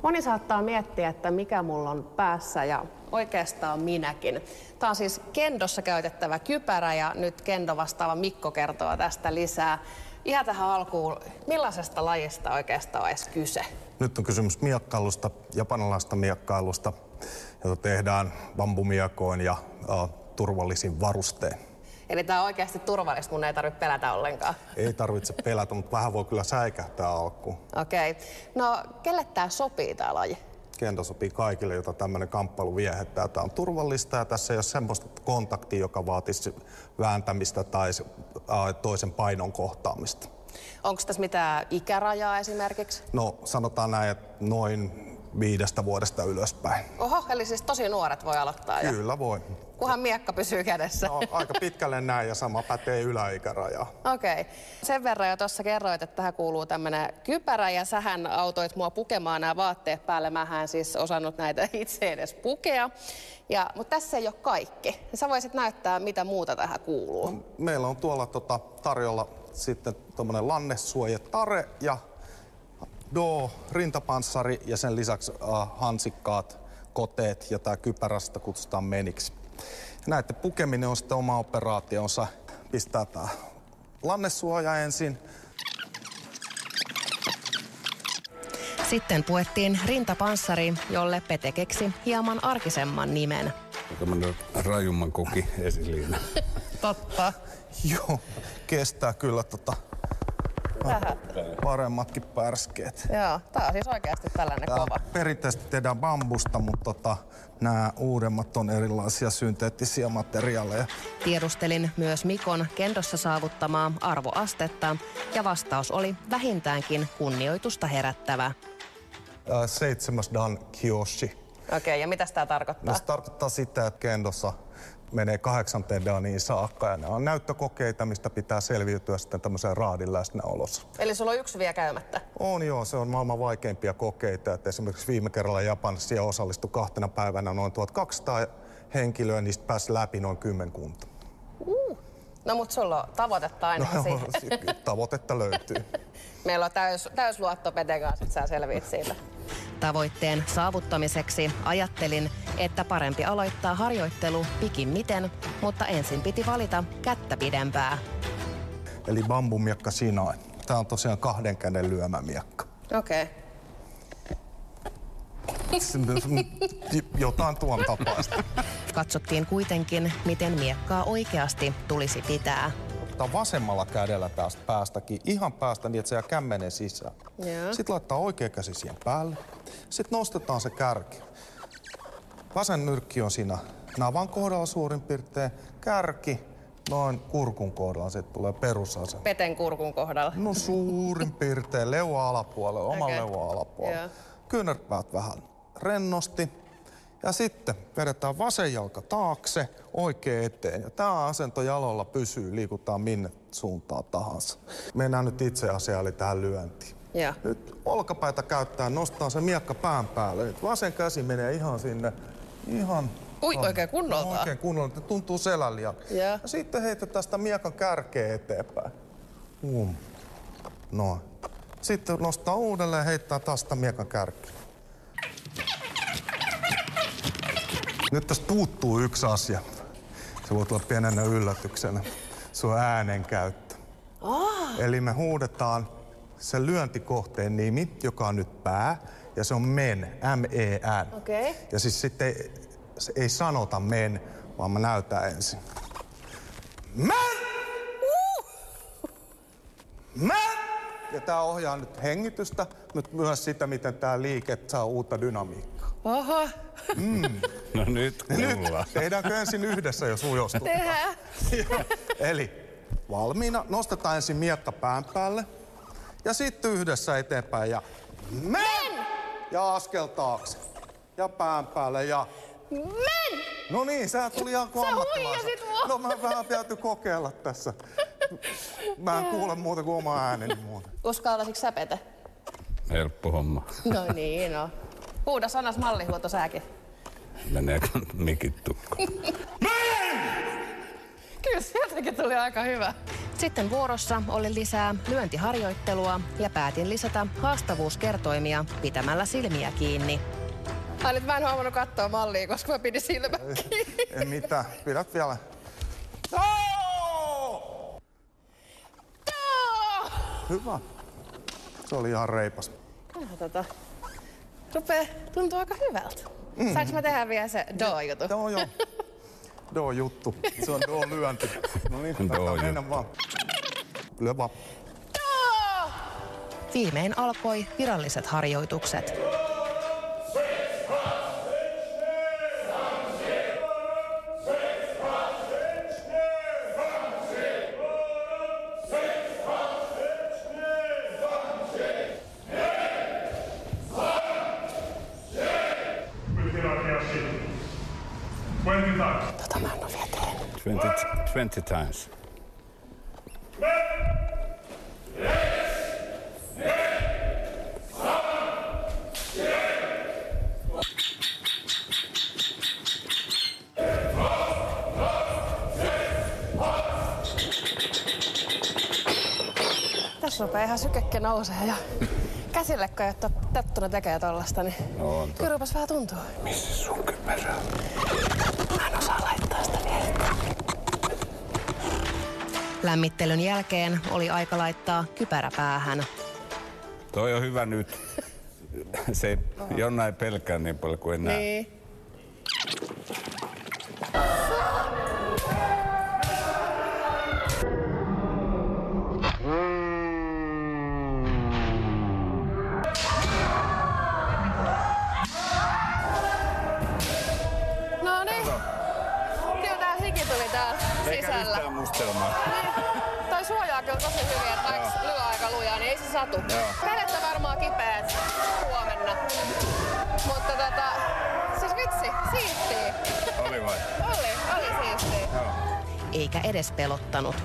Moni saattaa miettiä, että mikä mulla on päässä ja oikeastaan minäkin. Tämä on siis kendossa käytettävä kypärä ja nyt kendo vastaava Mikko kertoo tästä lisää. Ihan tähän alkuun, millaisesta lajista oikeastaan on edes kyse? Nyt on kysymys miekkailusta, japanilaisesta miekkailusta, jota tehdään bambumiekoin ja turvallisin varustein. Eli tämä on oikeasti turvallista, mun ei tarvitse pelätä ollenkaan. Ei tarvitse pelätä, mutta vähän voi kyllä säikähtää alkuun. Okei. No, kelle tämä sopii tämä laji? Kendo sopii kaikille, jota tämmöinen kamppailu viehättää. Tämä on turvallista ja tässä ei ole semmoista kontaktia, joka vaatisi vääntämistä tai toisen painon kohtaamista. Onko tässä mitään ikärajaa esimerkiksi? No, sanotaan näin, että noin 5 vuodesta ylöspäin. Oho, eli siis tosi nuoret voi aloittaa jo? Kyllä voi. Kunhan miekka pysyy kädessä. No, aika pitkälle näin ja sama pätee yläikärajaa. Okei. Sen verran jo tuossa kerroit, että tähän kuuluu tämmönen kypärä ja sähän autoit mua pukemaan nämä vaatteet päälle. Mähän en siis osannut näitä itse edes pukea. Mutta tässä ei ole kaikki. Sä voisit näyttää, mitä muuta tähän kuuluu. No, meillä on tuolla tarjolla sitten tommonen lannesuojatare ja rintapanssari ja sen lisäksi hansikkaat, koteet ja tää kypärästä kutsutaan meniksi. Näette, pukeminen on sitten oma operaationsa. Pistää tää lannesuoja ensin. Sitten puettiin rintapanssari, jolle Pete keksi hieman arkisemman nimen. Tämmönen rajumman koki esiliina. Totta. Joo, kestää kyllä paremmatkin pärskeet. Joo, tää on siis oikeasti tällainen kova. Perinteisesti tehdään bambusta, mutta nämä uudemmat on erilaisia synteettisiä materiaaleja. Tiedustelin myös Mikon kendossa saavuttamaa arvoastetta ja vastaus oli vähintäänkin kunnioitusta herättävä. 7. dan kyoshi. Okei, ja mitä tämä tarkoittaa? Se tarkoittaa sitä, että kendossa menee 8. daniin saakka ja nämä on näyttökokeita, mistä pitää selviytyä sitten tämmöiseen raadin läsnäolossa. Eli sulla on yksi vielä käymättä? On joo, se on maailman vaikeimpia kokeita. Että esimerkiksi viime kerralla Japanissa osallistui 2 päivänä noin 1200 henkilöä, niistä pääsi läpi noin 10. No mut sulla on tavoitetta ainakin siihen. Tavoitetta löytyy. Meillä on täys luotto Peten kanssa, että sä selviit siitä. Tavoitteen saavuttamiseksi ajattelin, että parempi aloittaa harjoittelu pikimmiten, mutta ensin piti valita kättä pidempää. Eli bambumiekka Shinai. Tää on tosiaan 2 käden lyömämiekka. Okei. Jotain tuon tapaista. Katsottiin kuitenkin, miten miekkaa oikeasti tulisi pitää. Ottaa vasemmalla kädellä tästä päästäkin, ihan päästä niin, että se jää kämmenen sisään. Joo. Sitten laittaa oikea käsi siihen päälle. Sitten nostetaan se kärki. Vasen nyrkki on siinä navan kohdalla suurin piirtein. Kärki noin kurkun kohdalla, se tulee perusasema. Peten kurkun kohdalla. No suurin piirtein leuan alapuolella, oman leuan alapuolella. Kyynärpäät vähän rennosti. Ja sitten vedetään vasen jalka taakse, oikein eteen. Ja tämä asento jaloilla pysyy, liikutaan minne suuntaan tahansa. Mennään nyt itse asiaan, eli tähän lyöntiin. Ja. Nyt olkapäitä käyttää, nostaa se miekka pään päälle. Nyt vasen käsi menee ihan sinne, Oikein kunnolta? Oikein kunnolta, tuntuu selällä. Ja sitten heitetään sitä miekan kärkeä eteenpäin. Noin. Sitten nostaa uudelleen ja heittää taas sitä miekan kärkeä. Nyt tästä puuttuu yksi asia. Se voi tulla pienenä yllätyksenä. Se on äänenkäyttö. Eli me huudetaan sen lyöntikohteen nimi, joka on nyt pää, ja se on men, M-E-N. Okei. Ja siis sitten ei sanota men, vaan mä näytän ensin. Men! Men! Ja tää ohjaa nyt hengitystä, mutta myös sitä, miten tää liike saa uutta dynamiikkaa. Oho. No nyt kuullaan. Tehdäänkö ensin yhdessä, jos ujostuttaa? Tehdään. Eli valmiina. Nostetaan ensin miekka pään päälle. Ja sitten yhdessä eteenpäin ja men! Ja askel taakse. Ja pään päälle ja Men! no niin, sehän tuli ihan kuin ammattilaisen. huijasit mua. No mä vähän täytyy kokeilla tässä. Mä en kuule muuta kuin oma ääneni muuta. Uskaltaisitko sä, Pete? Helppo homma. No niin, no. Huuda sanas mallihuuto säkin. Meneekö mikit tukkoon? Kyllä sieltäkin tuli aika hyvä. Sitten vuorossa oli lisää lyöntiharjoittelua ja päätin lisätä haastavuuskertoimia pitämällä silmiä kiinni. Ai nyt mä en huomannut katsoa mallia, koska mä pidin silmät kiinni. Ei mitään, pidät vielä. Hyvä. Se oli ihan reipas. Tuntuu aika hyvältä. Saanko mä tehdä vielä se do-jutu? Joo. Do-juttu. Se on do-lyönti. No niin, mennä vaan. Lyö vaan. Viimein alkoi viralliset harjoitukset. Tota mä en oo vielä tehnyt. 20 times. Tässä rupeaa ihan sykekin nousee ja käsille, kun ei ole tottunut tekemään tollasta, niin kyllä rupas vähän tuntuu. Missä sun kypärä? Mä en osaa laittaa sitä vielä. Lämmittelyn jälkeen oli aika laittaa kypärä päähän. Toi on hyvä nyt. Se Jonna ei pelkää niin paljon kuin enää. Niin. Sisällä. Eikä mustelmaa. Toi suojaa kyllä tosi hyvin, että vaikka lyö aika lujaa, niin ei se satu. Kädet on varmaan kipeät huomenna. Mutta siis vitsi, siistiä. Oli vai? Oli siistiä. Joo. Eikä edes pelottanut.